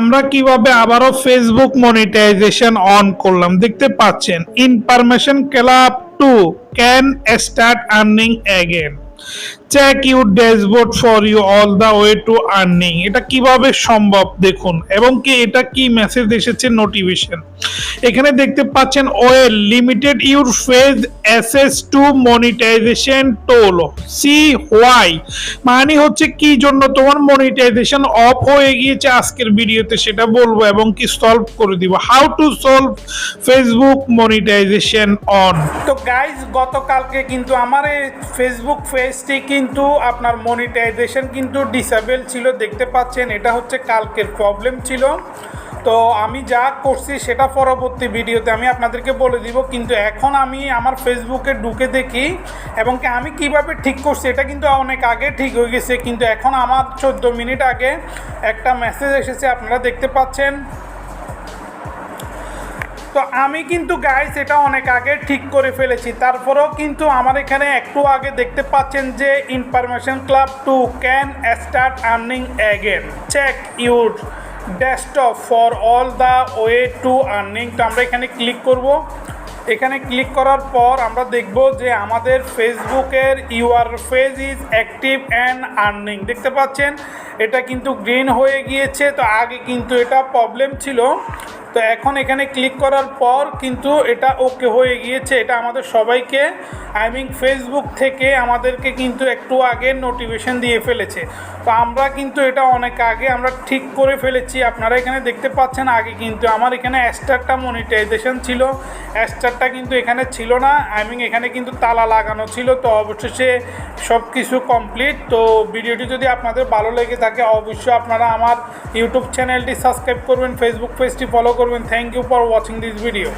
আমরা কিভাবে আবারও ফেসবুক মনিটাইজেশন অন করলাম দেখতে পাচ্ছেন। Information club 2 can start earning again, check your dashboard for you all the way to earning. এটা কিভাবে সম্ভব দেখুন, এবং কি এটা কি মেসেজ এসেছে নোটিফিকেশন এখানে দেখতে পাচ্ছেন। Well limited your page access to monetisation tool see why, মানে হচ্ছে কি জন্য তোমার মনিটাইজেশন অফ হয়ে গিয়েছে আজকের ভিডিওতে সেটা বলবো, এবং কি সলভ করে দিব। How to solve Facebook monetisation on. তো গাইজ গতকালকে কিন্তু আমার এই ফেসবুক পেজটি কিন্তু আপনার মনিটাইজেশন কিন্তু ডিসেবল ছিল, দেখতে পাচ্ছেন। এটা হচ্ছে কালকের প্রবলেম ছিল। তো আমি যা করছি সেটা পরবর্তী ভিডিওতে আমি আপনাদেরকে বলে দিব, কিন্তু এখন আমি আমার ফেসবুকে ঢুকে দেখি এবং কি আমি কিভাবে ঠিক করছি। এটা কিন্তু অনেক আগে ঠিক হয়ে গেছে, কিন্তু এখন আমার 14 মিনিট আগে একটা মেসেজ এসেছে, আপনারা দেখতে পাচ্ছেন। তো আমি কিন্তু গাইস এটা অনেক আগে ঠিক করে ফেলেছি, তারপরেও কিন্তু আমার এখানে একটু আগে দেখতে পাচ্ছেন যে information club 2 can start earning again, check your desktop for all the way to earning. তো আমরা এখানে ক্লিক করব। এখানে ক্লিক করার পর আমরা দেখব যে আমাদের ফেসবুকের your page is active and earning, দেখতে পাচ্ছেন। এটা কিন্তু গ্রিন হয়ে গিয়েছে। তো আগে কিন্তু এটা প্রবলেম ছিল, তো এখন এখানে ক্লিক করার পর কিন্তু এটা ওকে হয়ে গিয়েছে। এটা আমাদের সবাইকে ফেসবুক থেকে আমাদেরকে কিন্তু একটু আগে নোটিফিকেশন দিয়ে ফেলেছে। তো আমরা কিন্তু এটা অনেক আগে আমরা ঠিক করে ফেলেছি। আপনারা এখানে দেখতে পাচ্ছেন আগে কিন্তু আমার এখানে স্টারটা মনিটাইজেশন ছিল, স্টারটা কিন্তু এখানে ছিল না। এখানে কিন্তু তালা লাগানো ছিল। তো অবশেষে সব কিছু কমপ্লিট। তো ভিডিওটি যদি আপনাদের ভালো লেগে থাকে অবশ্যই আপনারা আমার ইউটিউব চ্যানেলটি সাবস্ক্রাইব করবেন, ফেসবুক পেজটি ফলো করবেন। Thank you for watching this video.